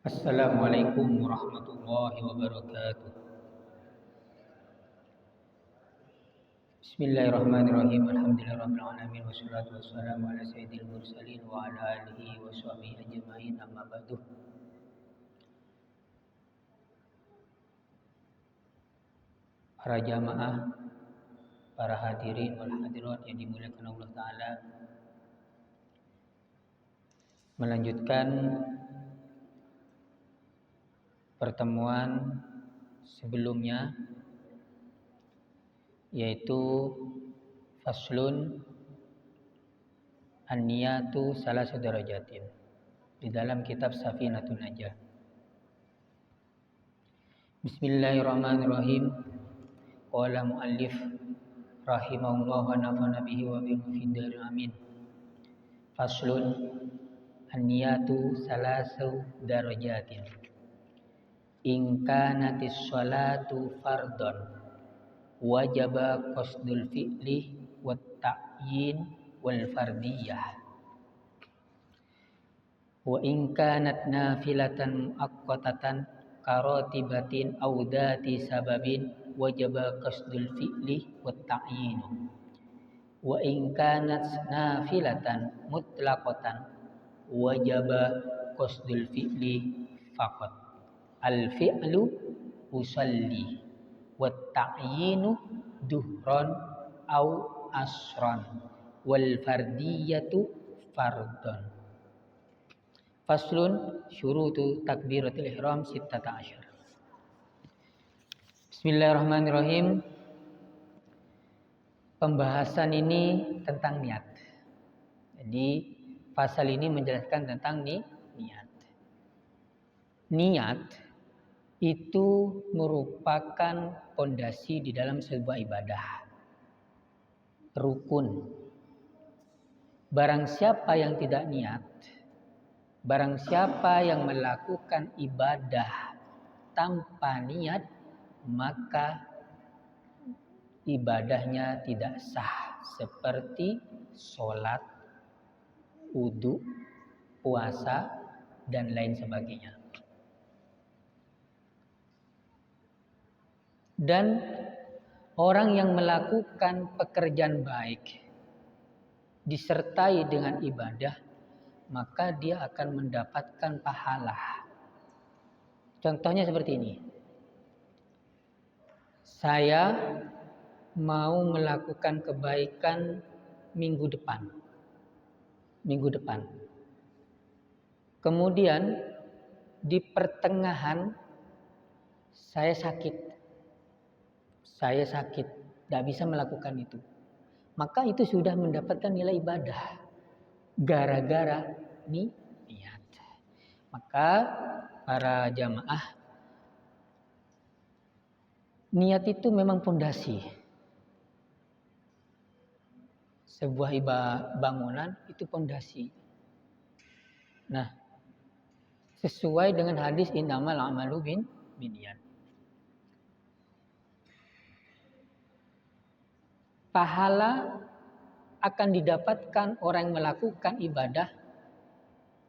Assalamualaikum warahmatullahi wabarakatuh. Bismillahirrahmanirrahim. Alhamdulillahirabbil alamin wassalatu wassalamu ala sayyidil mursalin wa ala alihi wa sahbihi ajmain amma ba'du. Para jamaah, para hadirin wal hadirat yang dimuliakan Allah taala, melanjutkan pertemuan sebelumnya, yaitu faslun an-niyatu salasu darajatin di dalam kitab Safinatun Najah. Bismillahirrahmanirrahim. Qala muallif rahimahullah wa nafa'ana bihi wa bil mufiddin amin. Faslun an-niyatu salasu darajatin. In kanatis sholatu fardon wajaba qasdul fi'li wat ta'yin wal fardiyah. Wa in kanat nafilatan muaqqatatan karatibatin aw dati sababin wajaba qasdul fi'li wat ta'yin. Wa in kanat nafilatan mutlaqatan wajaba qasdul fi'li faqat. Al fi'lu usalli wat ta'yinu duhran au asran wal fardiyatu fardun. Faslun syurutu takbiratul ihram 16. Bismillahirrahmanirrahim. Pembahasan ini tentang niat. Jadi pasal ini menjelaskan tentang niat. Niat itu merupakan pondasi di dalam sebuah ibadah, rukun. Barang siapa yang tidak niat, barang siapa yang melakukan ibadah tanpa niat, maka ibadahnya tidak sah, seperti sholat, wudu, puasa, dan lain sebagainya. Dan orang yang melakukan pekerjaan baik disertai dengan ibadah, maka dia akan mendapatkan pahala. Contohnya seperti ini. Saya mau melakukan kebaikan minggu depan. Kemudian di pertengahan saya sakit, tidak bisa melakukan itu. Maka itu sudah mendapatkan nilai ibadah gara-gara niat. Maka para jamaah, niat itu memang pondasi. Sebuah bangunan itu pondasi. Nah, sesuai dengan hadis innamal a'malu binniyat. Pahala akan didapatkan orang yang melakukan ibadah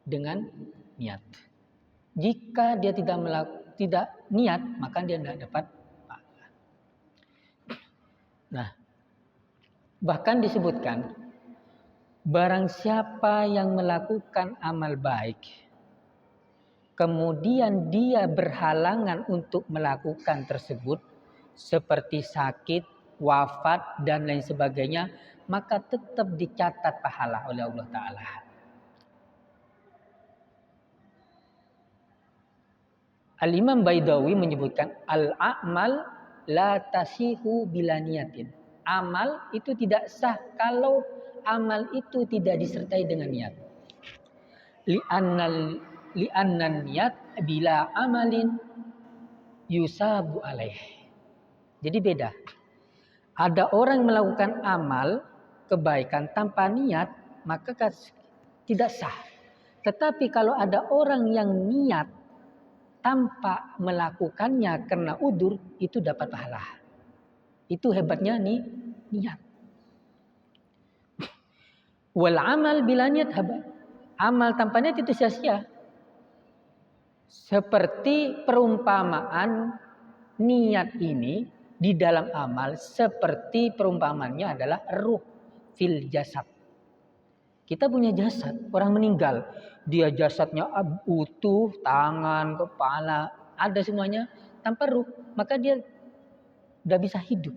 dengan niat. Jika dia tidak niat, maka dia tidak dapat pahala. Nah, bahkan disebutkan, barang siapa yang melakukan amal baik, kemudian dia berhalangan untuk melakukan tersebut, seperti sakit, wafat, dan lain sebagainya, maka tetap dicatat pahala oleh Allah Ta'ala. Al-Imam Baidawi menyebutkan, al-a'mal la tasihu bila niyatin. Amal itu tidak sah kalau amal itu tidak disertai dengan niat. Li'annan niat bila amalin yusabu alaih. Jadi beda. Ada orang melakukan amal kebaikan tanpa niat, maka tidak sah. Tetapi kalau ada orang yang niat tanpa melakukannya karena udzur, itu dapat pahala. Itu hebatnya niat. Wal amal bila niat haba. Amal tanpa niat itu sia-sia. Seperti perumpamaan niat ini di dalam amal seperti perumpamannya adalah ruh fil jasad. Kita punya jasad, orang meninggal, dia jasadnya utuh, tangan, kepala, ada semuanya tanpa ruh, maka dia tidak bisa hidup.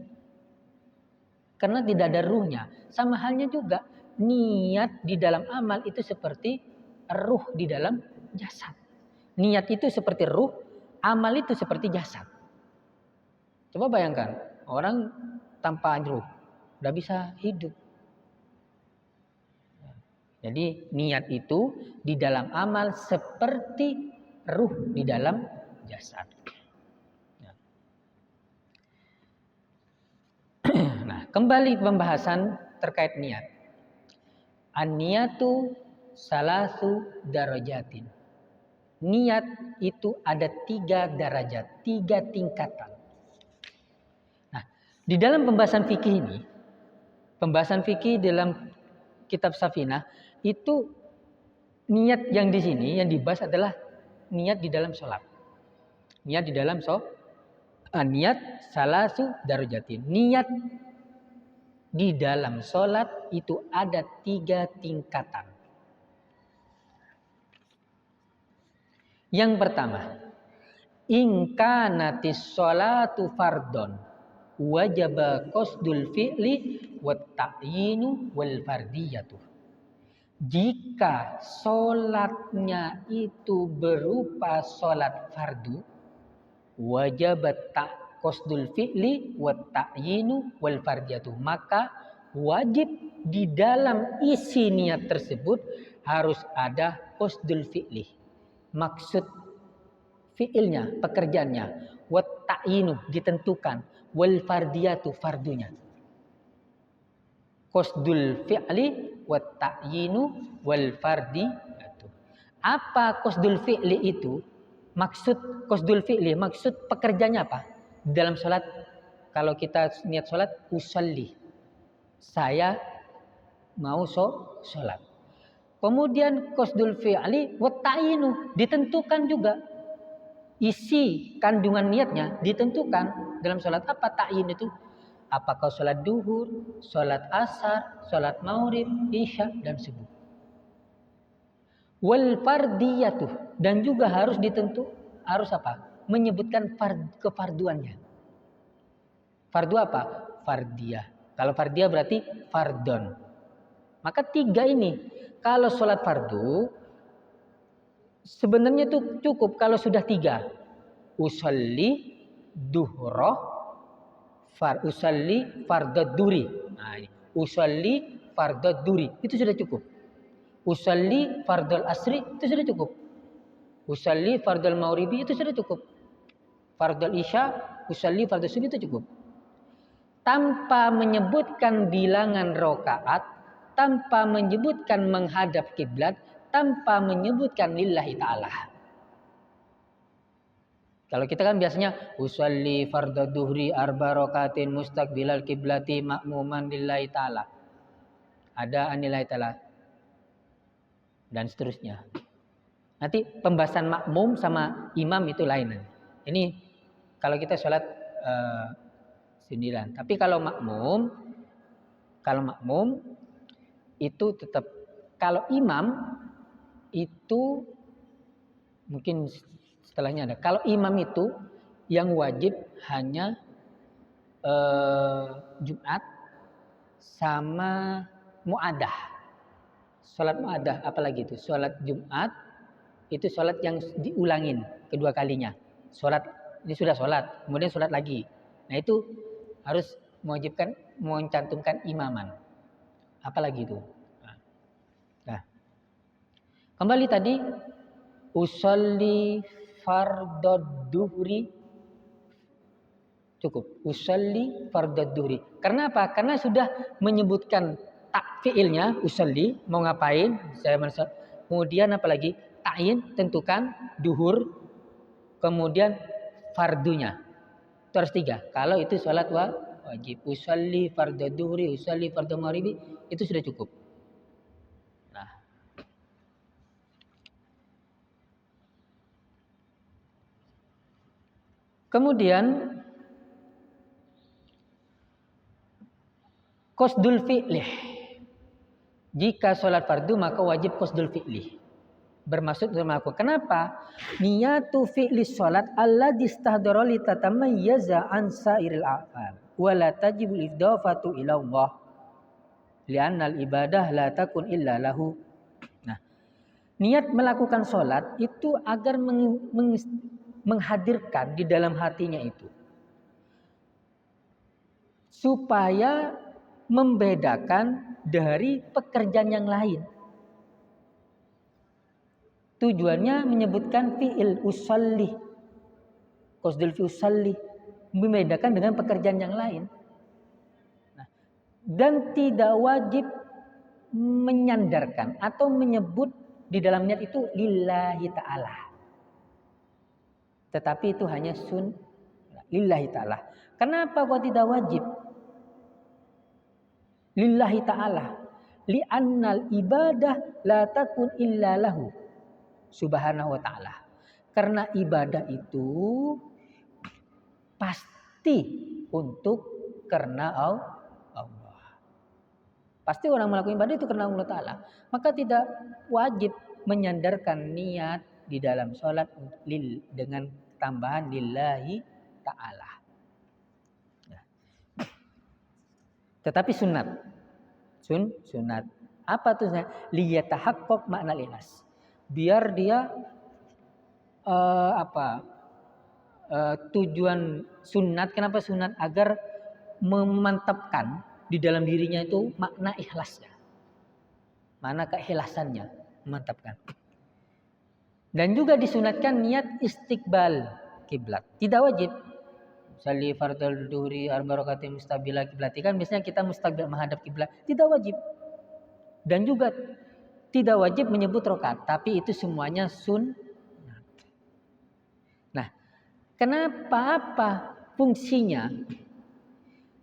Karena tidak ada ruhnya. Sama halnya juga niat di dalam amal itu seperti ruh di dalam jasad. Niat itu seperti ruh, amal itu seperti jasad. Coba bayangkan, orang tanpa ruh, tidak bisa hidup. Jadi niat itu di dalam amal seperti ruh di dalam jasad. Nah, kembali pembahasan terkait niat. An-niyatu salasu darajatin. Niat itu ada 3 derajat, 3 tingkatan. Nah, di dalam pembahasan fikih dalam kitab Safinah itu niat yang di sini yang dibahas adalah niat di dalam sholat. Niat di dalam niat salasu darajatin. Niat di dalam sholat itu ada 3 tingkatan. Yang pertama, in kanatis sholatu fardon wajaba qasdul fi'li wat ta'yinu wal fardiyatu. Jika sholatnya itu berupa sholat fardu, wajabat qasdul fi'li wat ta'yinu wal fardiyatu, maka wajib di dalam isi niat tersebut harus ada qasdul fi'li, maksud fi'ilnya, pekerjaannya, wat ta'yinu ditentukan, wal fardiyatu fardunya. Qasdul fi'li wat ta'yinu wal fardiyatu. Apa qasdul fi'li itu? Maksud qasdul fi'li, maksud pekerjaannya apa? Dalam sholat, kalau kita niat sholat, usalli, saya mau sholat. Kemudian qasdul fi'li wat ta'yinu ditentukan juga, isi kandungan niatnya ditentukan dalam sholat. Apa ta'yin itu? Apakah sholat duhur, sholat asar, sholat maghrib, isya, dan subuh. Wal fardiyatuh, dan juga harus harus apa? Menyebutkan kefarduannya. Fardu apa? Fardiyah. Kalau fardiyah berarti fardon. Maka 3 ini. Kalau sholat fardu sebenarnya itu cukup kalau sudah 3. Usolli duhroh, usolli fardad duri. Nah, ini. Usolli fardad duri. Itu sudah cukup. Usolli fardal asri. Itu sudah cukup. Usolli fardal maghribi. Itu sudah cukup. Fardal isya. Usolli fardal subuh. Itu cukup. Tanpa menyebutkan bilangan rakaat, tanpa menyebutkan menghadap kiblat, tanpa menyebutkan lillahi ta'ala. Kalau kita kan biasanya usolli fardad duhri arba rakatin mustaqbilal kiblati ma'muman lillahi ta'ala. Ada anillahi ta'ala. Dan seterusnya. Nanti pembahasan makmum sama imam itu lain. Ini kalau kita sholat sendirian. Tapi kalau makmum itu tetap, kalau imam itu mungkin setelahnya ada. Kalau imam itu yang wajib hanya Jumat sama mu'adah. Sholat mu'adah apalagi itu? Sholat Jumat itu sholat yang diulangin kedua kalinya. Sholat ini sudah sholat, kemudian sholat lagi. Nah itu harus mewajibkan, mencantumkan imaman. Apalagi itu. Nah, kembali tadi usolli fardad duhri cukup. Usolli fardad duhri. Karena apa? Karena sudah menyebutkan tak fiilnya usolli, mau ngapain? Saya kemudian apalagi? Ta'yin, tentukan duhur, kemudian fardunya. Itu harus 3. Kalau itu sholat wajib. Usolli fardad duhri, usolli fardal maghribi, itu sudah cukup. Nah, Kemudian qasdul fi'lih. Jika sholat fardu maka wajib qasdul fi'lih. Bermaksud untuk melakukan. Kenapa? Niyatu fi'li sholat alladzi istahdara li tatamayyaza an sairil a'mal wa la tajibu idafatu ila Allah. Li'anna al-ibadah la takun illa lahu. Nah, niat melakukan sholat itu agar menghadirkan di dalam hatinya itu supaya membedakan dari pekerjaan yang lain. Tujuannya menyebutkan fi'il usalli, qasdul fi usalli, membedakan dengan pekerjaan yang lain. Nah, dan tidak wajib menyandarkan atau menyebut di dalam niat itu lillahi ta'ala. Tetapi itu hanya lillahi ta'ala. Kenapa kok tidak wajib? Lillahi ta'ala. Li'annal ibadah la takun illa lahu subhanahu wa ta'ala. Karena ibadah itu pasti untuk karena Allah. Pasti orang melakukan ibadah itu karena Allah Ta'ala. Maka tidak wajib menyandarkan niat di dalam sholat dengan tambahan lillahi ta'ala. Tetapi sunat. Sunat. Apa tuh? Liyatahaqqaq makna ikhlas. Biar dia tujuan sunat. Kenapa sunat? Agar memantapkan di dalam dirinya itu makna ikhlasnya. Mana keikhlasannya. Memantapkan. Dan juga disunatkan niat istiqbal kiblat. Tidak wajib. Salli fardal duhri arba rakaat mustabila kiblati, kan biasanya kita mustabila menghadap kiblat. Tidak wajib. Dan juga tidak wajib menyebut rakaat, tapi itu semuanya sunnah. Nah, kenapa apa fungsinya?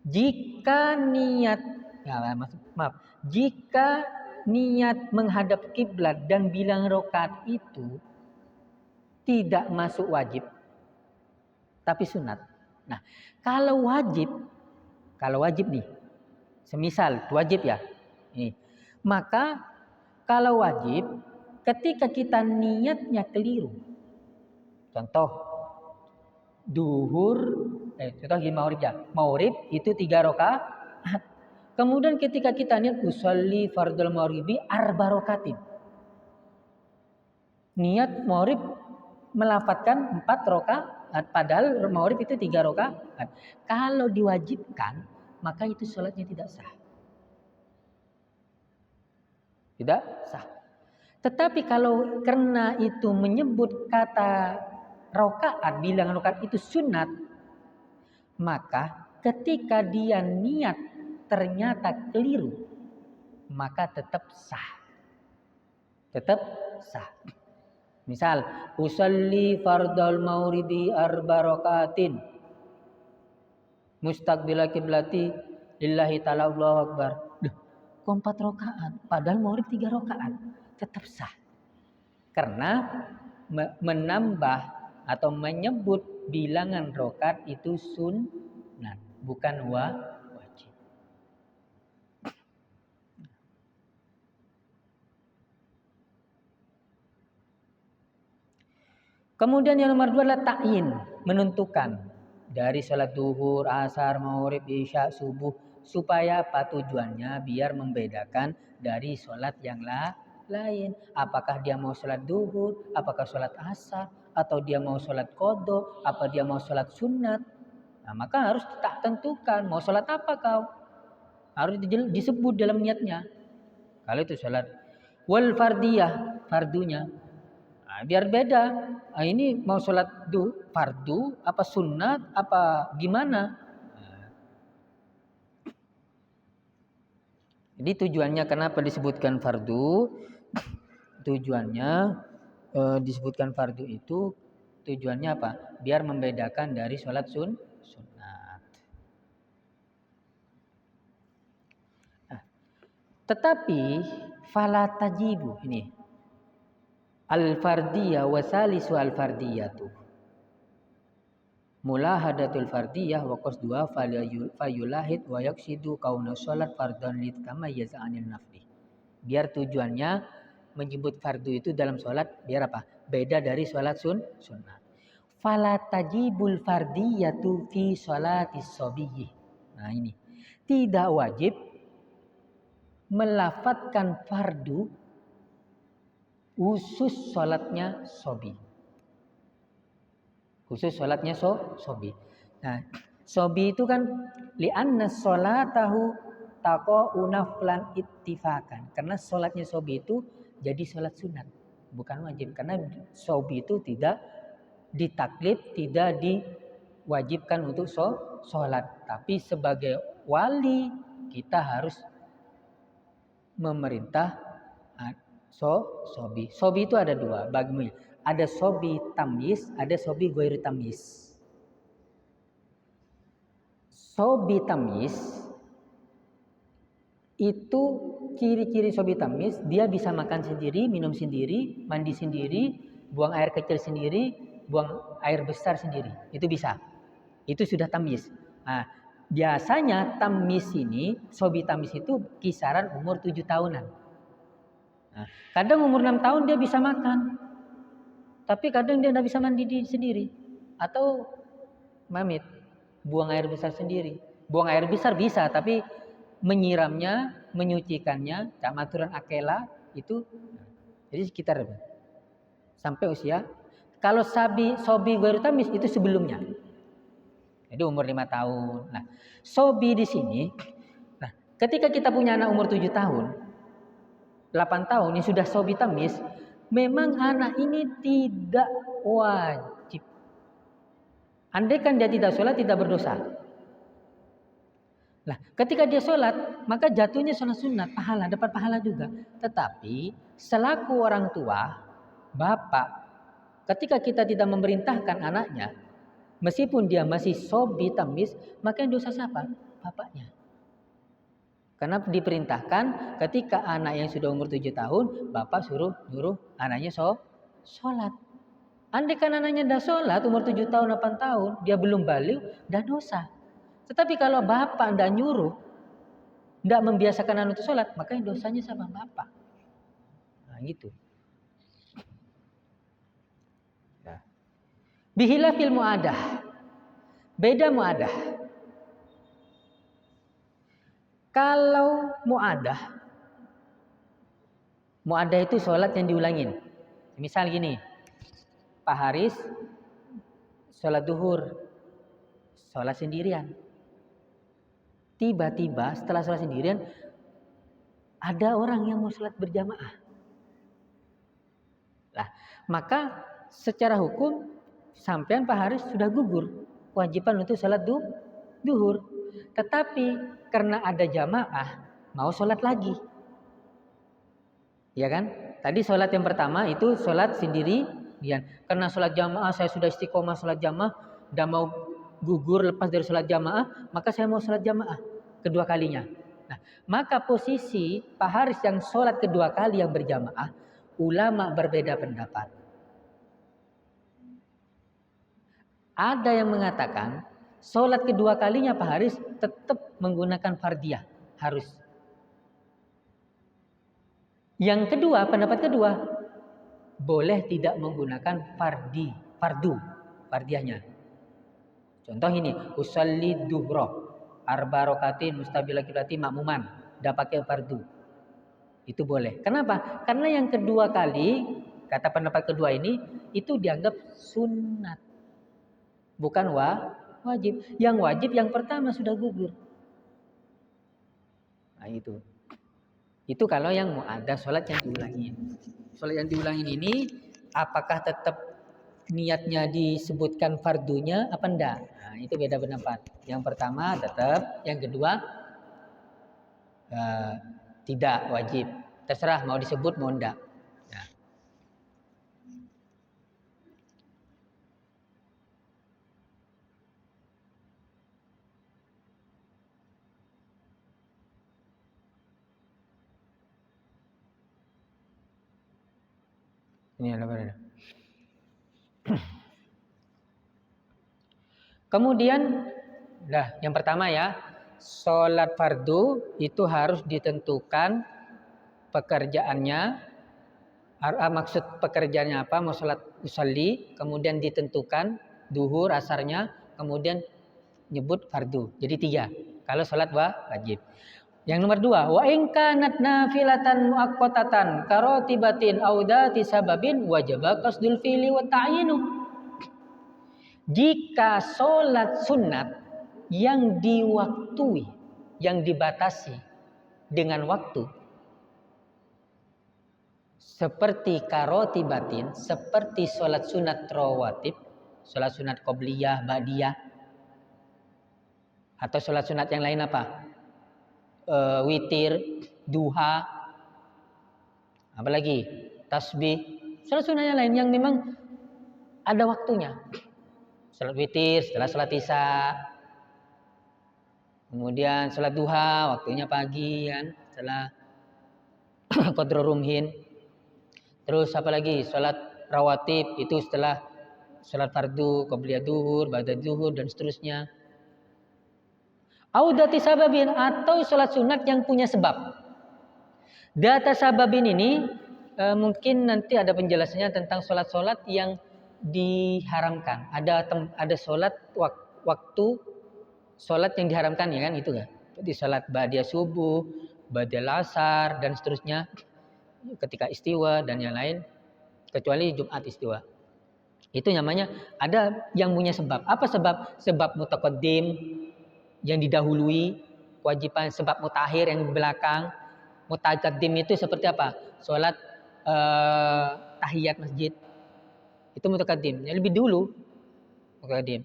Jika niat menghadap kiblat dan bilang rakaat itu tidak masuk wajib, tapi sunat. Nah, kalau wajib nih, semisal wajib ya, ini, maka kalau wajib, ketika kita niatnya keliru, contoh duhur, contoh gini maghrib ya, maghrib itu 3 rakaat. Kemudian ketika kita niat usolli fardul maghribi arba rakaatin, niat maghrib melafadzkan 4 rakaat, padahal maghrib itu 3 rakaat. Kalau diwajibkan, maka itu sholatnya tidak sah. Tidak sah. Tetapi kalau karena itu menyebut kata rakaat, bilang rakaat itu sunat, maka ketika dia niat ternyata keliru, maka tetap sah. Tetap sah. Misal, usalli fardal maghribi arba rakaatin mustaqbila kiblati lillahi ta'ala Allahu akbar. Kok 4 rakaat? Padahal maghrib 3 rakaat. Tetap sah. Karena menambah atau menyebut bilangan rakaat itu sunnah, bukan wajib. Kemudian yang nomor 2 adalah ta'yin, menentukan dari salat duhur, asar, maghrib, isya, subuh, supaya apa tujuannya? Biar membedakan dari salat yang lain. Apakah dia mau salat duhur, apakah salat asar, atau dia mau salat qadha, apa dia mau salat sunat. Nah, maka harus tak tentukan mau salat apa kau. Harus disebut dalam niatnya. Kalau itu salat wal fardiyah, fardunya. Nah, biar beda. Nah, ini mau sholat fardu, apa sunat, apa gimana? Nah. Jadi tujuannya kenapa disebutkan fardu? Tujuannya disebutkan fardu itu tujuannya apa? Biar membedakan dari sholat sunat. Nah, tetapi fala tajibu ini. Al-fardiyah wa salisu al-fardiyatu. mulahadatul fardiyah wa qasduha fayulahid wa yaksidu kauna sholat fardhan litamayyaz anil nafli. Biar tujuannya menyebut fardu itu dalam sholat biar apa? Beda dari sholat sunnah. Fala tajibul fardiyatu fi sholatis sobiyyi. Nah ini. Tidak wajib melafatkan fardu khusus sholatnya sobi. Khusus sholatnya sobi. Nah, sobi itu kan li'anna sholatahu taqa'u naflan ittifakan. Karena sholatnya sobi itu jadi sholat sunat, bukan wajib. Karena sobi itu tidak ditaklid, tidak diwajibkan untuk sholat. Tapi sebagai wali kita harus memerintah sobi. Sobi itu ada dua bagi. Ada sobi tamyiz, ada sobi ghairi tamyiz. Sobi tamyiz itu ciri-ciri sobi tamyiz, dia bisa makan sendiri, minum sendiri, mandi sendiri, buang air kecil sendiri, buang air besar sendiri. Itu bisa. Itu sudah tamyiz. Nah, biasanya tamyiz ini, sobi tamyiz itu kisaran umur 7 tahunan. Nah, kadang umur 6 tahun dia bisa makan. Tapi kadang dia tidak bisa mandi sendiri. Atau mamit, buang air besar sendiri. Buang air besar bisa, tapi menyiramnya, menyucikannya, camaturan akela itu. Jadi sekitar sampai usia. Kalau sobi ghairi tamyiz itu sebelumnya. Jadi umur 5 tahun. Nah, sobi di sini. Nah, ketika kita punya anak umur 7 tahun, 8 tahun yang sudah sobi tamyiz, memang anak ini tidak wajib. Andai kan dia tidak sholat, tidak berdosa. Nah, ketika dia sholat, maka jatuhnya sholat sunat, pahala, dapat pahala juga. Tetapi selaku orang tua, bapak, ketika kita tidak memerintahkan anaknya, meskipun dia masih sobi tamyiz, maka yang dosa siapa? Bapaknya. Karena diperintahkan ketika anak yang sudah umur 7 tahun, bapak nyuruh anaknya sholat. Andai kan anaknya dah sholat umur 7 tahun, 8 tahun, dia belum balik, dah dosa. Tetapi kalau bapak tidak nyuruh, tidak membiasakan anak untuk sholat, maka yang dosanya sama bapak. Nah gitu. Bihilafil mu'adah. Beda mu'adah. Kalau mu'adah itu sholat yang diulangin. Misal gini, Pak Haris sholat duhur, sholat sendirian. Tiba-tiba setelah sholat sendirian, ada orang yang mau sholat berjamaah. Nah, maka secara hukum, sampean Pak Haris sudah gugur kewajiban untuk sholat duhur. Tetapi karena ada jamaah, mau sholat lagi. Ya kan? Tadi sholat yang pertama itu sholat sendirian. Karena sholat jamaah saya sudah istiqomah sholat jamaah, udah mau gugur lepas dari sholat jamaah, maka saya mau sholat jamaah kedua kalinya. Nah, maka posisi Pak Haris yang sholat kedua kali yang berjamaah, ulama berbeda pendapat. Ada yang mengatakan sholat kedua kalinya Pak Haris tetap menggunakan fardiyah, harus. Yang kedua, pendapat kedua, boleh tidak menggunakan fardiyahnya. Contoh ini, usalli duhra arba rakatin mustabil qiblati makmuman, tidak pakai fardu. Itu boleh. Kenapa? Karena yang kedua kali, kata pendapat kedua ini, itu dianggap sunat. Bukan wajib. Yang wajib yang pertama sudah gugur. Nah itu. Itu kalau yang mau ada sholat yang diulangin. Sholat yang diulangin ini apakah tetap niatnya disebutkan fardunya apa enggak? Nah, itu beda pendapat. Yang pertama tetap, yang kedua tidak wajib. Terserah mau disebut mau enggak. Nah. Ini ada. Kemudian, yang pertama ya, sholat fardu itu harus ditentukan pekerjaannya. Maksud pekerjaannya apa? Mau sholat usolli, kemudian ditentukan duhur, asarnya, kemudian nyebut fardu. Jadi 3. Kalau sholat wajib. Yang nomor 2, wa in kanat nafilatan muaqqatatan karotibatin audati sababin wajaba qasdul fi'li wa ta'yinu. Jika sholat sunat yang diwaktui, yang dibatasi dengan waktu, seperti karotibatin, seperti sholat sunat rawatib, sholat sunat qobliyah, ba'diyah, atau sholat sunat yang lain apa? Witir, duha, apalagi tasbih, sholat sunat yang lain yang memang ada waktunya. Sholat witir setelah sholat isya, kemudian sholat duha waktunya pagi kan, setelah qadru rumhin. Terus apa lagi? Sholat rawatib itu setelah sholat fardu, qobliyah duhur, ba'da duhur dan seterusnya. Audati sababin, atau sholat sunat yang punya sebab. Data sababin ini mungkin nanti ada penjelasannya tentang sholat-sholat yang diharamkan. Ada sholat waktu sholat yang diharamkan ya kan, itu kan. Seperti sholat ba'da subuh, ba'da asar dan seterusnya, ketika istiwa dan yang lain, kecuali Jumat istiwa. Itu namanya ada yang punya sebab. Apa sebab? Sebab mutaqaddim yang didahului, kewajiban, sebab mutakhir yang di belakang. Mutaqaddim itu seperti apa? Sholat tahiyat masjid. Itu mutaqaddim, yang lebih dulu. Mutaqaddim.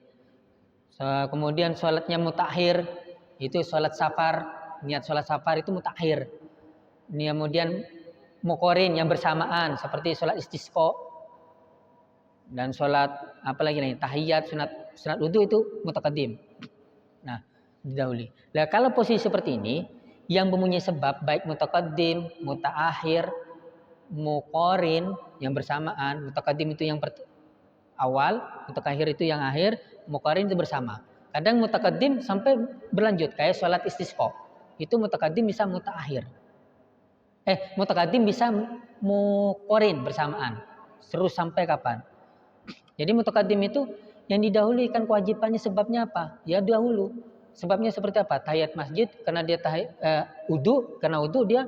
Kemudian sholatnya mutakhir, itu sholat safar. Niat sholat safar itu mutakhir. Kemudian muqorin yang bersamaan, seperti sholat istisqa. Dan sholat apalagi nih, tahiyat, sunat wudu itu mutaqaddim. Nah, didahului. Nah, kalau posisi seperti ini yang mempunyai sebab baik mutaqaddim, mutaakhir, muqorin yang bersamaan. Mutaqaddim itu yang awal, mutaakhir itu yang akhir, muqorin itu bersama. Kadang mutaqaddim sampai berlanjut kayak sholat istisqa. Itu mutaqaddim bisa mutaakhir. Mutaqaddim bisa muqorin bersamaan. Terus sampai kapan? Jadi mutaqaddim itu yang didahulukan kewajibannya, sebabnya apa? Ya dahulu. Sebabnya seperti apa? Tahiyat masjid karena dia wudu, karena wudu dia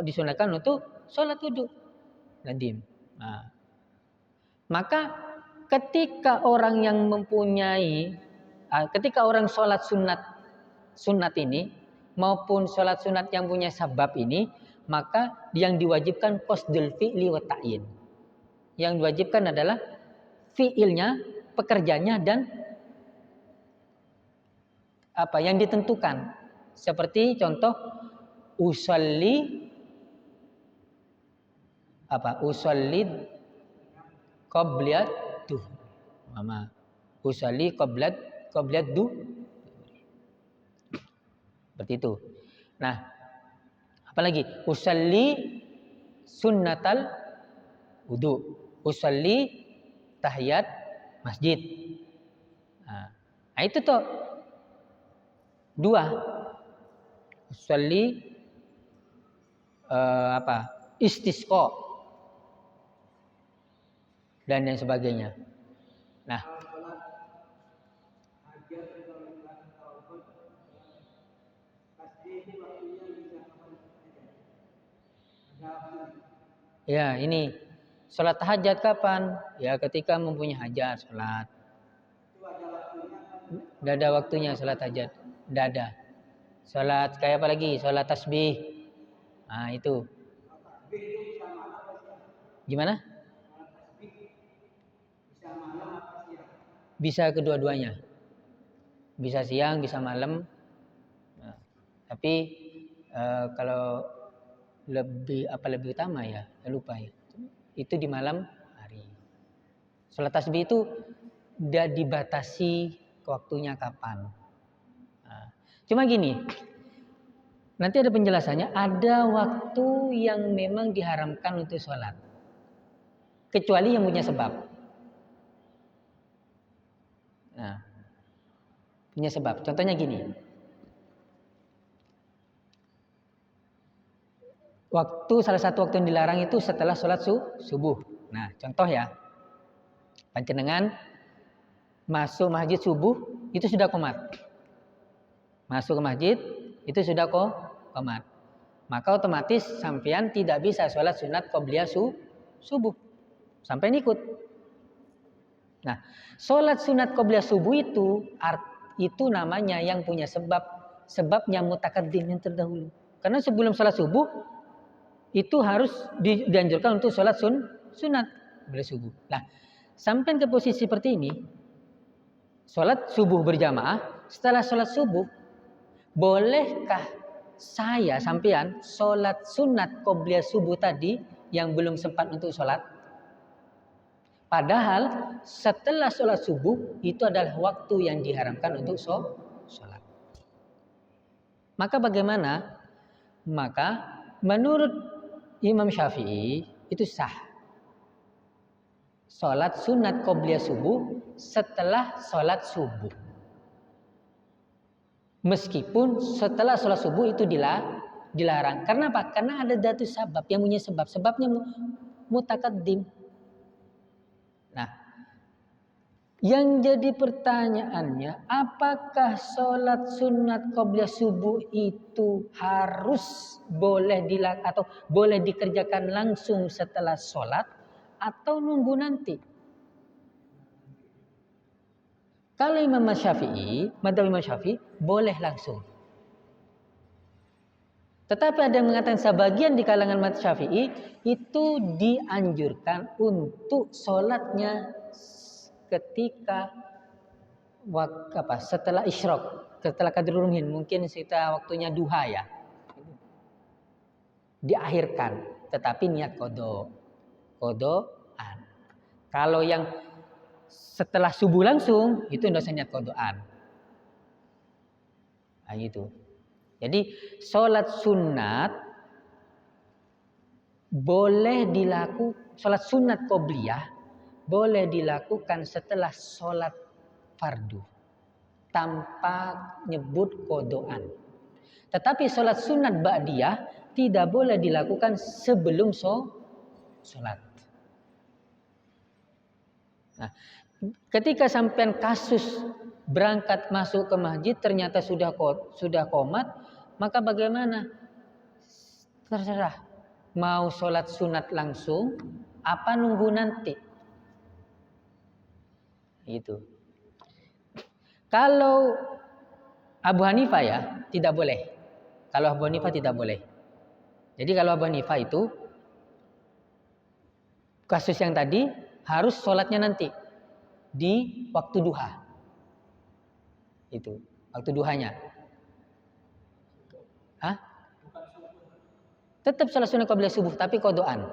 disunahkan untuk sholat wudu. Nadim. Nah, maka ketika orang yang mempunyai, ketika orang sholat sunat ini maupun sholat sunat yang punya sebab ini, maka yang diwajibkan qasdul fi'li wa ta'yin. Yang diwajibkan adalah fi'ilnya, pekerjanya, dan apa yang ditentukan. Seperti contoh usolli qobliyat duh. Usolli qobliyat duh. Seperti itu. Nah, apalagi usolli sunnatal wudu, usolli tahiyat masjid. Nah itu tuh 2. Usolli istisqa dan yang sebagainya. Nah, ya ini sholat tahajat kapan? Ya ketika mempunyai hajat sholat. Tidak ada waktunya sholat hajat. Tidak ada. Sholat kayak apa lagi? Sholat tasbih. Nah itu. Gimana? Bisa kedua-duanya. Bisa siang, bisa malam. Nah, tapi kalau lebih utama ya, lupa ya. Itu di malam hari. Sholat tasbih itu tidak dibatasi waktunya kapan. Nah, cuma gini, nanti ada penjelasannya. Ada waktu yang memang diharamkan untuk sholat, kecuali yang punya sebab. Nah, Punya sebab. Contohnya gini. Salah satu waktu yang dilarang itu setelah sholat subuh. Nah, contoh ya. Panjenengan masuk masjid subuh itu sudah qomat. Masuk ke masjid itu sudah qomat. Maka otomatis sampean tidak bisa sholat sunat qobliyah subuh. Sampai ikut. Nah, sholat sunat qobliyah subuh itu namanya yang punya sebabnya mutakaddim yang terdahulu. Karena sebelum sholat subuh itu harus dianjurkan untuk sholat sunat qobliyah subuh. Nah, sampai ke posisi seperti ini, sholat subuh berjamaah. Setelah sholat subuh, bolehkah saya sampean sholat sunat qobliyah subuh tadi yang belum sempat untuk sholat? Padahal setelah sholat subuh itu adalah waktu yang diharamkan untuk sholat. Maka bagaimana? Maka menurut Imam Syafi'i itu sah. Sholat sunat qobliyah subuh setelah sholat subuh. Meskipun setelah sholat subuh itu dilarang. Karena apa? Karena ada datu sabab yang punya sebab. Sebabnya mutakaddim. Nah, yang jadi pertanyaannya, apakah sholat sunat qobliyah subuh itu harus boleh dikerjakan langsung setelah sholat atau nunggu nanti? Kalau Imam Syafi'i, madhab Imam Syafi'i boleh langsung. Tetapi ada yang mengatakan sebagian di kalangan madhab Syafi'i itu dianjurkan untuk sholatnya ketika setelah isyraq, setelah qadrul rumhin, mungkin sekitar waktunya duha ya. Diakhirkan, tetapi niat kodoan. Kalau yang setelah subuh langsung itu tidak usah niat kodoan. Nah, gitu. Jadi sholat sunat sholat sunat qobliyah boleh dilakukan setelah sholat fardu tanpa nyebut kodoan. Tetapi sholat sunat ba'diyah tidak boleh dilakukan sebelum sholat. Nah, ketika sampean kasus berangkat masuk ke masjid ternyata sudah qomat, maka bagaimana? Terserah. Mau sholat sunat langsung apa nunggu nanti? Itu. Kalau Abu Hanifah ya tidak boleh. Kalau Abu Hanifah tidak boleh. Jadi kalau Abu Hanifah itu kasus yang tadi harus sholatnya nanti di waktu duha. Itu waktu duhanya. Hah? Tetap sholat sunat qobliyah subuh tapi kodoan.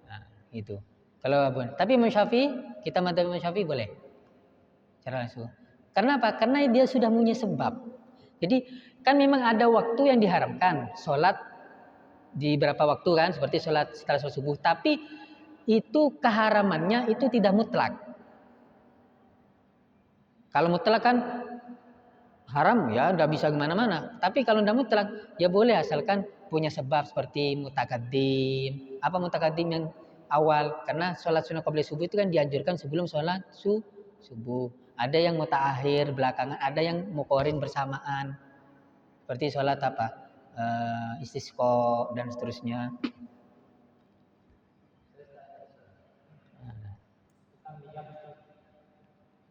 Nah, itu. Tapi Imam Syafi'i, kita madhab Imam Syafi'i boleh cara langsung. Karena apa? Karena dia sudah punya sebab. Jadi kan memang ada waktu yang diharamkan sholat di berapa waktu kan, seperti sholat setelah sholat subuh. Tapi itu keharamannya itu tidak mutlak. Kalau mutlak kan haram ya, udah bisa kemana-mana. Tapi kalau tidak mutlak ya boleh asalkan punya sebab seperti mutakaddim. Apa mutakaddim yang awal? Karena sholat sunat qobliyah subuh itu kan dianjurkan sebelum sholat subuh. Ada yang mutaakhir belakangan, ada yang muqorin bersamaan. Seperti sholat istisqa dan seterusnya.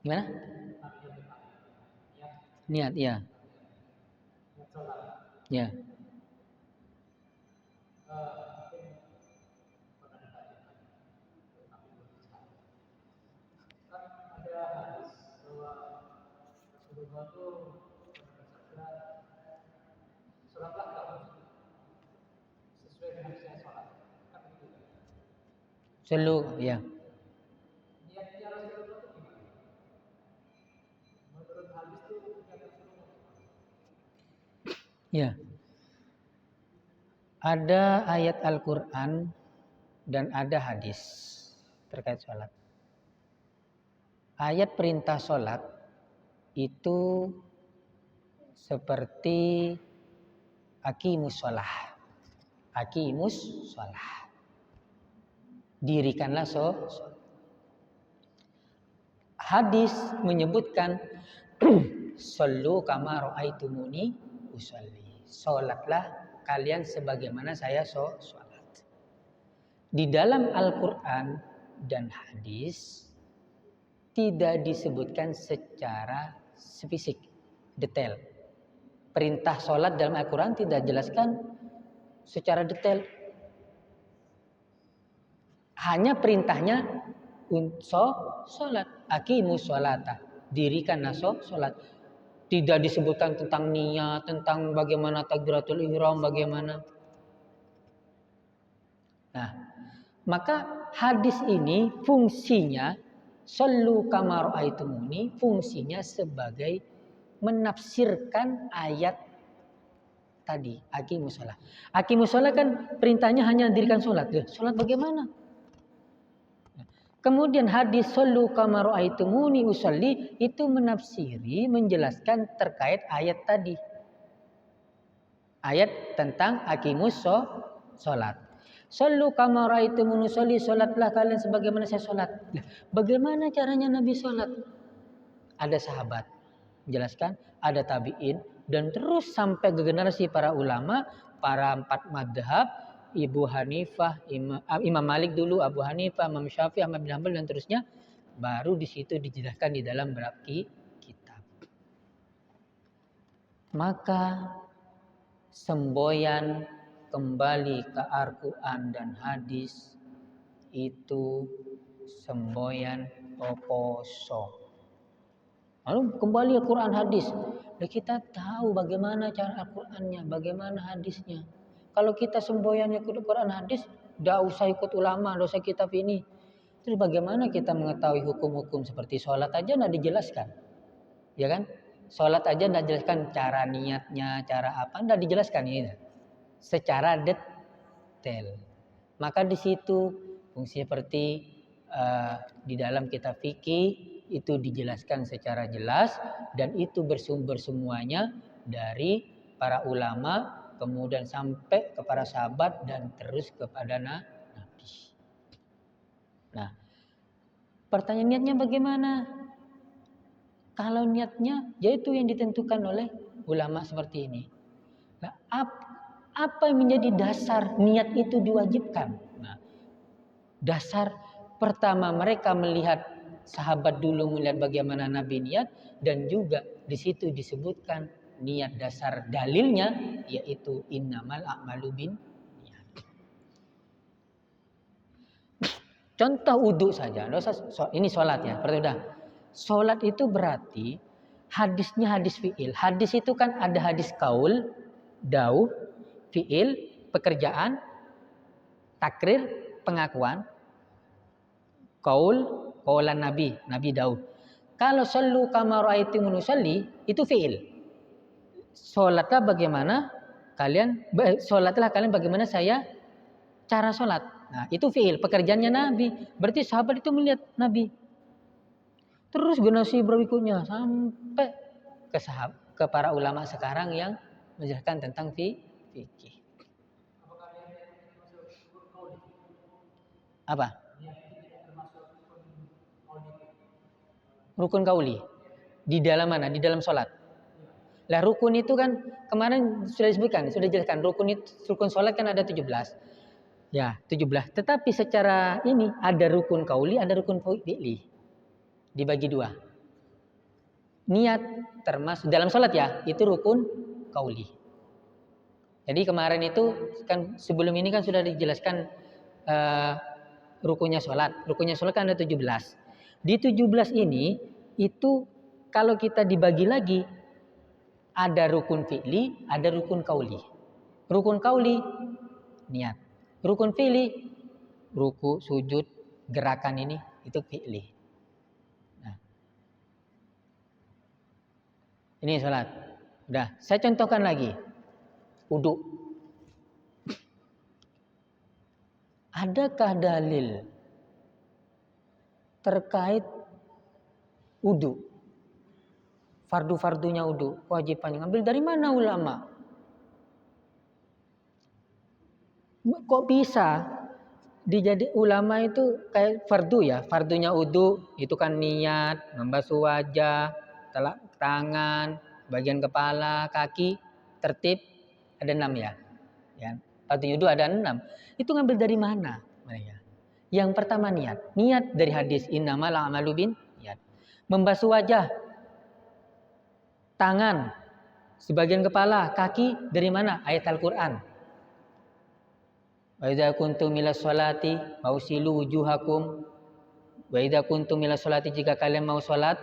Gimana? Niat, ya. Ya. Ya. Ya. Ada ayat Al-Quran dan ada hadis terkait sholat. ayat perintah sholat itu seperti aqimus sholah. Aqimus sholah. Dirikanlah sholat. Hadis menyebutkan sallu kama ra'aitumuni usolli. Sholatlah kalian sebagaimana saya sholat. Di dalam Al-Quran dan hadis tidak disebutkan secara spesifik, detail. Perintah sholat dalam Al-Quran tidak jelaskan secara detail. Hanya perintahnya untuk sholat. Aqimus sholata. Dirikanlah sholat. Tidak disebutkan tentang niat, tentang bagaimana takbiratul ihram, bagaimana. Nah, maka hadis ini fungsinya sallu kama ra'aitumuni, fungsinya sebagai menafsirkan ayat tadi, aqimus shalah. Aqimus shalah kan perintahnya hanya dirikan sholat. Sholat bagaimana? Kemudian hadis sallu kama ra'aitumuni usolli itu menafsiri, menjelaskan terkait ayat tadi. Ayat tentang aqimus sholat. Sallu kama ra'aitumuni usolli, sholatlah kalian sebagaimana saya sholat. Nah, bagaimana caranya Nabi sholat? Ada sahabat menjelaskan, ada tabi'in, dan terus sampai ke generasi para ulama, para 4 madhab, Ibu Hanifah, Imam Malik dulu, Abu Hanifah, Imam Syafi'i, Ahmad bin Hanbal dan terusnya. Baru di situ dijelaskan di dalam beberapa kitab. Maka semboyan kembali ke Al-Quran dan hadis itu semboyan oposo. Lalu kembali ke Quran hadis. Dan kita tahu bagaimana cara Al-Qurannya, bagaimana hadisnya. Kalau kita semboyannya ke Quran hadis, tidak usah ikut ulama, tidak usah kitab ini. Terus bagaimana kita mengetahui hukum-hukum seperti sholat aja tidak dijelaskan, ya kan? Sholat aja tidak dijelaskan cara niatnya, cara apa, tidak dijelaskan ini secara detail. Maka di situ fungsi seperti di dalam kitab fikih itu dijelaskan secara jelas dan itu bersumber semuanya dari para ulama. Kemudian sampai kepada sahabat dan terus kepada Nabi. Nah, pertanyaan niatnya bagaimana? Kalau niatnya yaitu yang ditentukan oleh ulama seperti ini. Nah, apa yang menjadi dasar niat itu diwajibkan? Nah, dasar pertama mereka melihat sahabat dulu melihat bagaimana Nabi niat dan juga di situ disebutkan niat dasar dalilnya yaitu innamal a'malu binniyat. Contoh wudu saja, ini sholat ya, pertama. Sholat itu berarti hadisnya hadis fi'il. Hadis itu kan ada hadis kaul, dauh, fi'il, pekerjaan, takrir, pengakuan, kaul, kaulan Nabi dauh. Kalau sallu kama ra'aitumuni usolli itu fi'il. Sholatlah bagaimana bagaimana saya cara sholat. Nah, itu fi'il, pekerjaannya Nabi. Berarti sahabat itu melihat Nabi. Terus generasi berikutnya sampai ke para ulama sekarang yang menjelaskan tentang fikih. Apa? Rukun kauli. Di dalam mana? Di dalam sholat. Lah rukun itu kan kemarin sudah disebutkan, sudah dijelaskan rukun sholat kan ada 17. Ya, 17. Tetapi secara ini ada rukun kauli, ada rukun fi'li. Dibagi 2. Niat termasuk dalam sholat ya, itu rukun kauli. Jadi kemarin itu kan sebelum ini kan sudah dijelaskan rukunnya sholat. Rukunnya sholat kan ada 17. Di 17 ini itu kalau kita dibagi lagi ada rukun fi'li, ada rukun kauli. Rukun kauli niat. Rukun fi'li ruku, sujud, gerakan ini itu fi'li. Nah. Ini sholat. Udah, saya contohkan lagi. Wudu. Adakah dalil terkait Wudu. Fardu-fardunya wudu, kewajibannya. Ngambil dari mana ulama? Kok bisa dijadi ulama itu kayak fardu ya? Fardunya wudu itu kan niat, membasuh wajah, telak tangan, bagian kepala, kaki, tertib ada 6 ya. Ya. Fardunya wudu ada 6. Itu ngambil dari mana mereka? Yang pertama niat. Niat dari hadis innamal a'malu bin niat. Membasuh wajah, tangan, sebagian kepala, kaki dari mana? Ayat Al-Qur'an. Wa idza kuntum ila sholati fausilu wujuhakum. Wa idza kuntum ila sholati, jika kalian mau salat,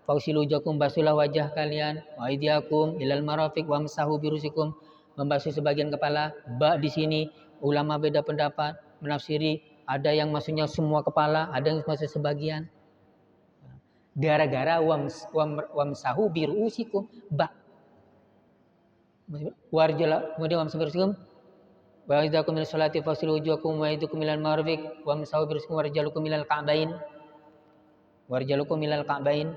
fausilu wujuhakum, basuhlah wajah kalian. Wa aydiyakum ilal marafiq wamsahu birusikum, membasuh sebagian kepala. Ba di sini ulama beda pendapat menafsiri, ada yang maksudnya semua kepala, ada yang maksud sebagian. Gara-gara wamsahu birusikum ba. Warjala kemudian wamsahu birusikum. Wa idza qumtum ila sholati fasilu wujuhakum wa aydiyakum ilal marafiq wamsahu birusikum warjalakum ilal ka'bain. Warjalakum ilal ka'bain.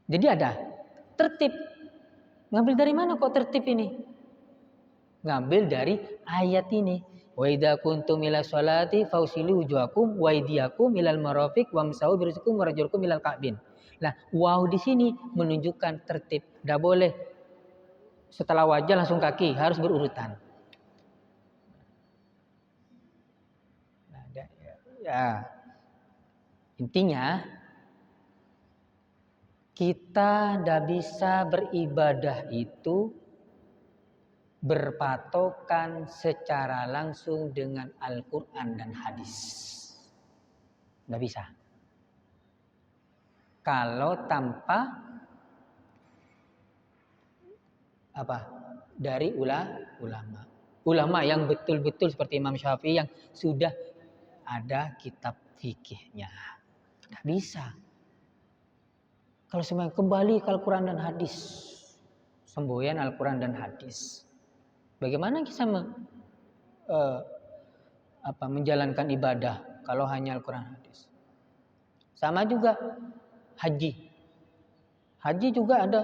Jadi ada tertib. Ngambil dari mana kok tertib ini? Ngambil dari ayat ini. Wa idza kuntum ila sholati fausilu wujuhakum wa aydiyakum ilal marafiq wamsahu birusikum warjalakum ilal ka'bain. Nah, wow di sini menunjukkan tertib. Tidak boleh setelah wajah langsung kaki, harus berurutan. Nah, ya. Intinya kita tidak bisa beribadah itu berpatokan secara langsung dengan Al-Quran dan hadis. Tidak bisa. Kalau tanpa dari ulama. Ulama yang betul-betul seperti Imam Syafi'i yang sudah ada kitab fikihnya. Tidak bisa. Kalau semuanya kembali ke Al-Quran dan hadis. Semboyan Al-Quran dan hadis. Bagaimana kita menjalankan ibadah kalau hanya Al-Quran dan hadis? Sama juga haji. Haji juga ada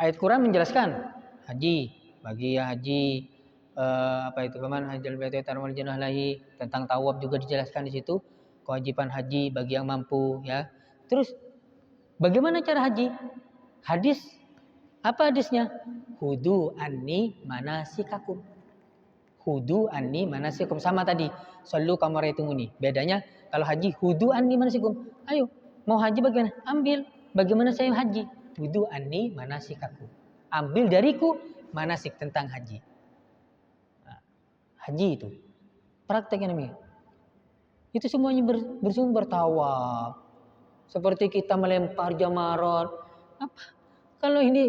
ayat Quran menjelaskan haji, bagi haji faman hajjal baita tarwal janah lahi, tentang tawaf juga dijelaskan di situ, kewajiban haji bagi yang mampu ya. Terus bagaimana cara haji? Hadis, apa hadisnya? Hudu anni manasikakum. Hudu anni manasikakum, sama tadi sallu kama ra'aitumuni. Bedanya kalau haji hudu anni manasikakum. Ayo, mau haji bagaimana? Ambil bagaimana saya haji. Hudu anni manasikakum. Ambil dariku manasik tentang haji. Nah, haji itu prakteknya namanya. Itu semuanya bersumber tawaf. Seperti kita melempar jamarat. Apa? Kalau ini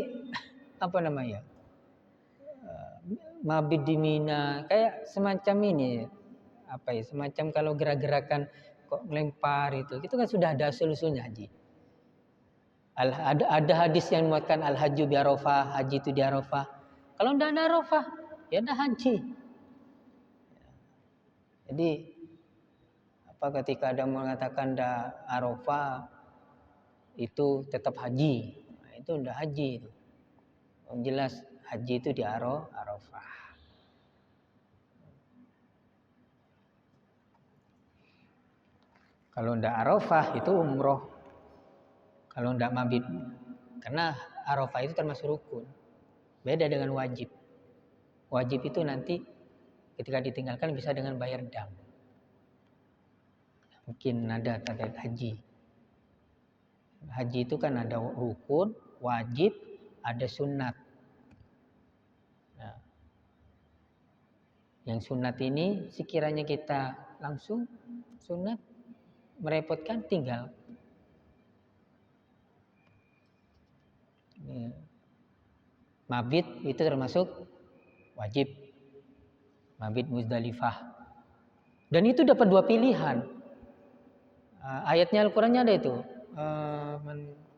mabid di Mina, kayak semacam ini semacam kalau gerak-gerakan kok melempar itu kan sudah ada solusinya haji. Ada hadis yang memuatkan al-hajju bi Arafah, haji itu di Arafah. Kalau tidak ada Arafah, ya ada haji. Jadi ketika ada mengatakan ada Arafah itu tetap haji, nah, itu tidak haji itu. Yang jelas haji itu di Arafah. Kalau tidak Arafah itu umroh. Kalau tidak mabit, karena Arafah itu termasuk rukun. Beda dengan wajib. Wajib itu nanti ketika ditinggalkan bisa dengan bayar dam. Mungkin ada terkait haji. Haji itu kan ada rukun, wajib, ada sunat. Nah, yang sunat ini sekiranya kita langsung sunat merepotkan, tinggal. Mabit itu termasuk wajib. Mabit Muzdalifah. Dan itu dapat 2 pilihan. Ayatnya Al-Qur'annya ada itu.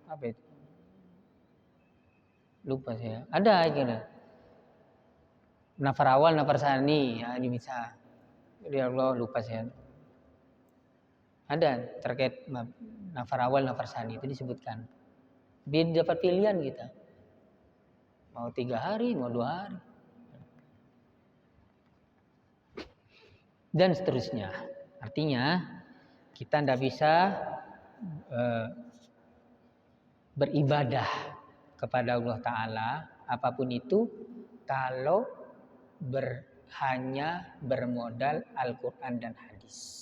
Apa itu? Lupa saya. Ada gitu. Nafar awal, nafar sani, ya ini bisa. Ya Allah lupa saya. Ada terkait nafar awal, nafar sani itu disebutkan. Dia dapat pilihan kita. Mau 3 hari, mau 2 hari. Dan seterusnya. Artinya kita tidak bisa beribadah kepada Allah Ta'ala apapun itu kalau hanya bermodal Al-Quran dan hadis.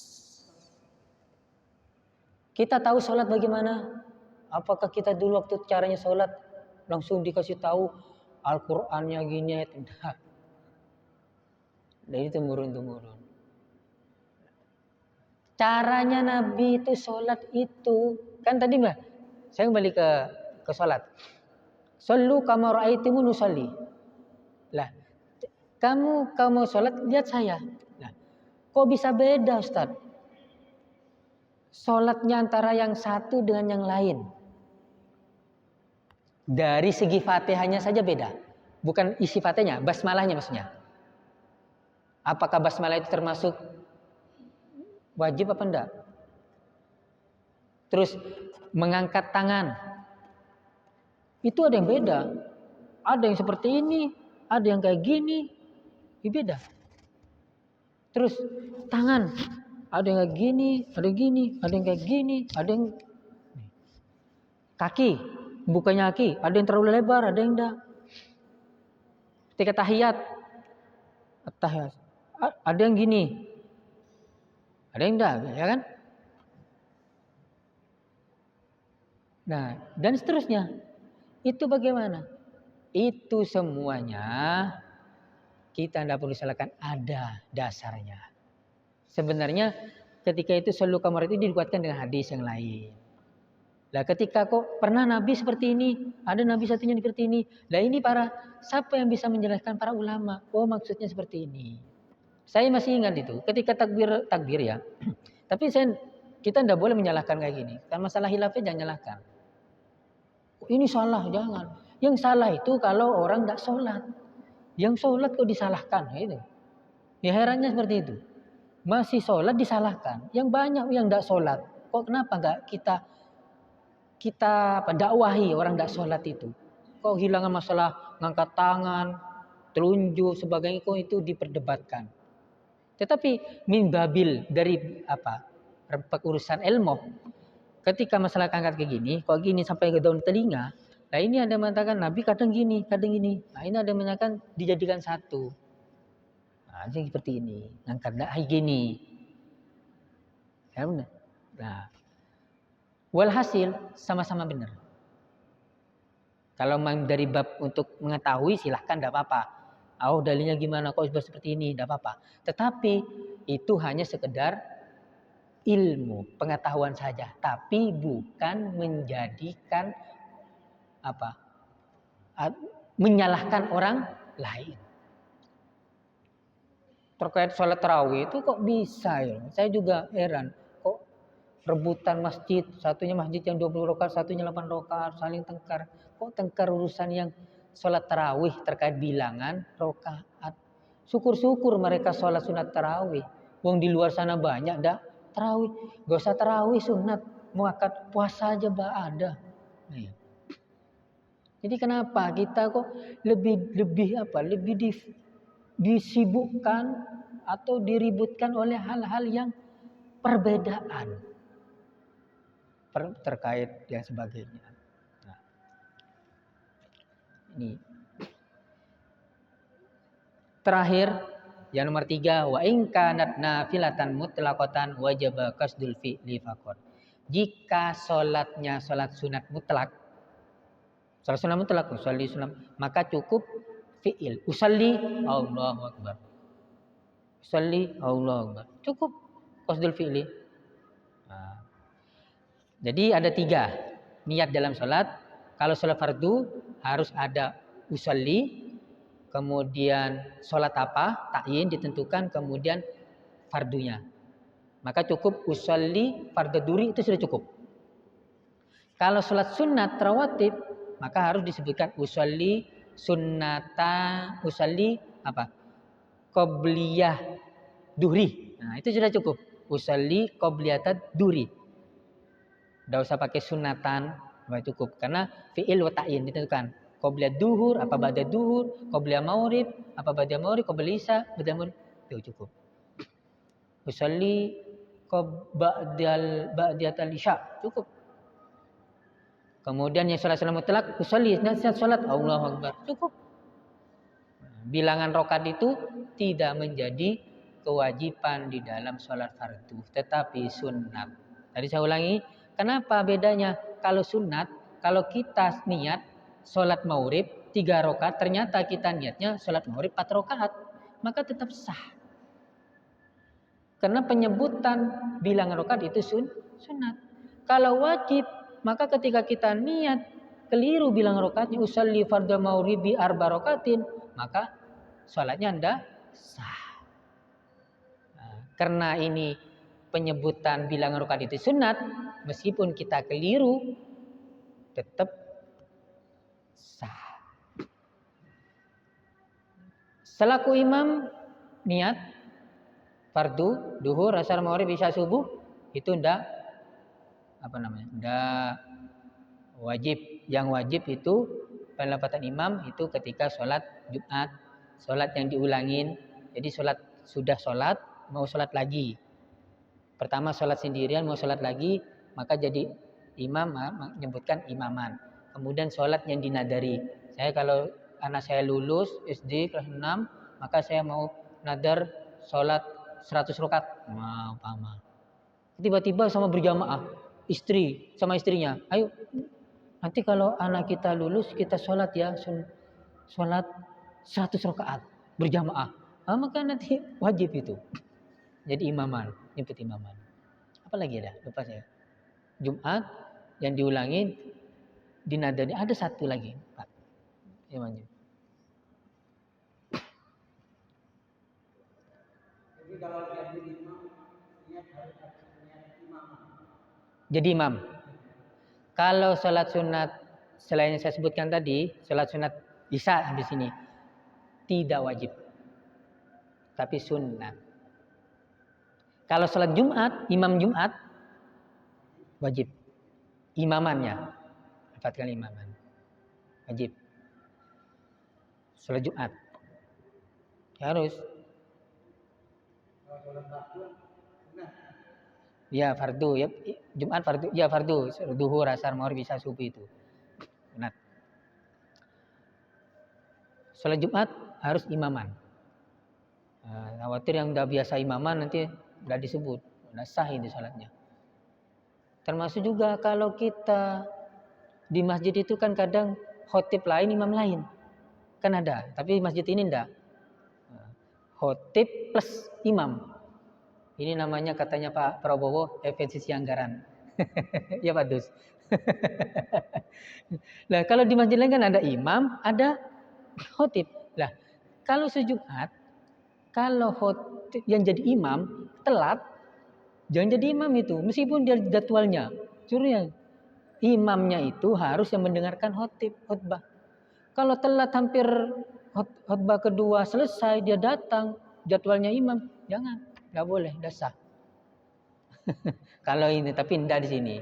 Kita tahu sholat bagaimana? Apakah kita dulu waktu caranya sholat langsung dikasih tahu Al-Qurannya gini? Tidak. Dari temurun-temurun. Caranya Nabi itu sholat itu kan tadi mbak, saya kembali ke sholat. Sallu kama ra'aitumuni usolli. Lah, kamu sholat lihat saya. Nah, kok bisa beda Ustaz? Sholatnya antara yang satu dengan yang lain. Dari segi Fatihahnya saja beda. Bukan isi Fatihahnya, basmalahnya maksudnya. Apakah basmalah itu termasuk wajib apa enggak? Terus mengangkat tangan. Itu ada yang beda. Ada yang seperti ini, ada yang kayak gini. Itu beda. Terus tangan. Ada yang kayak gini, ada yang gini, ada yang kayak gini, ada yang kaki. Bukannya kaki, ada yang terlalu lebar, ada yang enggak. Ketika tahiyat. Ada yang gini. Ada yang enggak, ya kan? Nah, dan seterusnya. Itu bagaimana? Itu semuanya kita tidak perlu salahkan, ada dasarnya. Sebenarnya ketika itu selalu kamar itu dikuatkan dengan hadis yang lain. Lah ketika kok pernah Nabi seperti ini, ada Nabi satunya seperti ini. Lah ini siapa yang bisa menjelaskan? Para ulama. Oh maksudnya seperti ini. Saya masih ingat itu ketika takbir ya. Tapi kita tidak boleh menyalahkan kayak gini. Kan masalah hilafnya jangan nyalahkan. Ini salah, jangan. Yang salah itu kalau orang tidak sholat. Yang sholat kok disalahkan, itu. Ya herannya seperti itu. Masih sholat disalahkan. Yang banyak yang tidak sholat. Kok kenapa nggak kita dakwahi orang tidak sholat itu? Kok hilangan masalah ngangkat tangan, telunjuk sebagainya kok itu diperdebatkan. Tetapi min babil dari urusan ilmu. Ketika masalah angkat kayak gini, kok gini sampai ke daun telinga, nah ini ada mengatakan Nabi kadang gini, kadang gini. Nah ini ada mengatakan dijadikan satu. Nah seperti ini, angkat gini. Ya benar. Nah, walhasil sama-sama benar. Kalau dari bab untuk mengetahui silahkan tidak apa-apa. Oh dalilnya gimana kok seperti ini, tidak apa-apa. Tetapi itu hanya sekedar ilmu, pengetahuan saja, tapi bukan menjadikan menyalahkan orang lain. Terkait sholat tarawih itu kok bisa ya? Saya juga heran. Kok rebutan masjid, satunya masjid yang 20 rakaat, satunya 8 rakaat, saling tengkar. Kok tengkar urusan yang sholat tarawih terkait bilangan rakaat? Syukur-syukur mereka sholat sunat tarawih. Wong di luar sana banyak dah tarawih. Gak usah tarawih sunat, mau akad puasa aja ada. Nah, jadi kenapa kita kok lebih disibukkan atau diributkan oleh hal-hal yang perbedaan terkait dan sebagainya. Nah, ini terakhir yang nomor 3, wa in kanat nafilatan mutlaqatan wajaba qasdul fi'li faqat. Jika salatnya salat sunat mutlak, usolli sunat, maka cukup fi'il. Usolli Allahu akbar. Usolli Allahu akbar. Cukup qasdul fi'li. Nah, jadi ada 3 niat dalam salat. Kalau salat fardu harus ada usolli, kemudian sholat ta'yin ditentukan, kemudian fardunya. Maka cukup usolli fardhu duri itu sudah cukup. Kalau sholat sunat rawatib maka harus disebutkan usolli qobliyah duhri. Nah itu sudah cukup. usalli qobliyatad duri. Enggak usah pakai sunatan, cukup karena fi'il wa ta'yin ditentukan. Qobliyat duhur apa ba'da duhur, qobliyat maghrib apa ba'da maghrib, qobliyat isya ba'da maghrib, itu cukup. Usalli ba'datal isya, cukup. Kemudian yang salat mutlak, usolli nasihat salat Allahu Akbar, cukup. Bilangan rakaat itu tidak menjadi kewajiban di dalam sholat fardu, tetapi sunnat. Tadi saya ulangi, kenapa bedanya? Kalau sunat, kalau kita niat sholat maghrib 3 rakaat, ternyata kita niatnya sholat maghrib 4 rakaat, maka tetap sah. Karena penyebutan bilangan rakaat itu sunat. Kalau wajib, maka ketika kita niat keliru bilang rakaatnya usolli fardhu maghribi 4 rakaatin, maka sholatnya Anda sah. Karena ini penyebutan bilangan rakaat itu sunat, meskipun kita keliru tetap sah. Selaku imam niat fardu, duhur, asar, maghrib, isya, subuh itu ndak wajib. Yang wajib itu pendapatan imam itu ketika sholat Jumat, sholat yang diulangin. Jadi sudah sholat mau sholat lagi. Pertama sholat sendirian mau sholat lagi, maka jadi imam menyebutkan imaman. Kemudian sholat yang dinadari. Saya kalau anak saya lulus SD kelas 6, maka saya mau nadar sholat 100 rakaat. Umpama. Tiba-tiba sama berjamaah, istri sama istrinya. Ayo, nanti kalau anak kita lulus kita sholat ya, sholat 100 rakaat berjamaah. Maka nanti wajib itu. Jadi imaman, nyebut imaman. Apalagi ada? Lupa saya. Jumat yang diulangi dinadari, ada satu lagi, Pak. Jadi kalau jadi imam, niat harus niat imaman. Jadi imam. Kalau sholat sunat selain yang saya sebutkan tadi, sholat sunat isya di sini tidak wajib, tapi sunat. Kalau sholat Jumat, imam Jumat wajib. Imamannya, 4 kali imaman, wajib. Sholat Jumat harus. Ya fardu, ya Jumat fardu, ya fardu, duhur, asar, maghrib, isya, subuh itu. Sunat. Sholat Jumat harus imaman. Khawatir yang udah biasa imaman nanti udah disebut, udah sah ini sholatnya. Termasuk juga kalau kita di masjid itu kan kadang khotib lain, imam lain. Kan ada, tapi masjid ini enggak. Khotib plus imam. Ini namanya katanya Pak Prabowo efisiensi anggaran. Ya Pak Dus. Nah, kalau di masjid lain kan ada imam, ada khotib. Lah, kalau sejumat, kalau khotib yang jadi imam telat, jangan jadi imam itu, meskipun dia jadwalnya. Suruhnya imamnya itu harus yang mendengarkan khutbah. Kalau telat hampir khutbah kedua selesai dia datang, jadwalnya imam, jangan, nggak boleh, nggak sah. Kalau ini, tapi tidak di sini.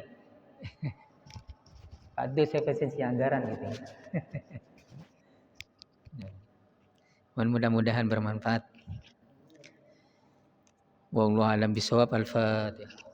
Aduh, saya efisiensi anggaran gitu. Mudah-mudahan bermanfaat. Wallahu a'lam bishawab. Al-Fatihah.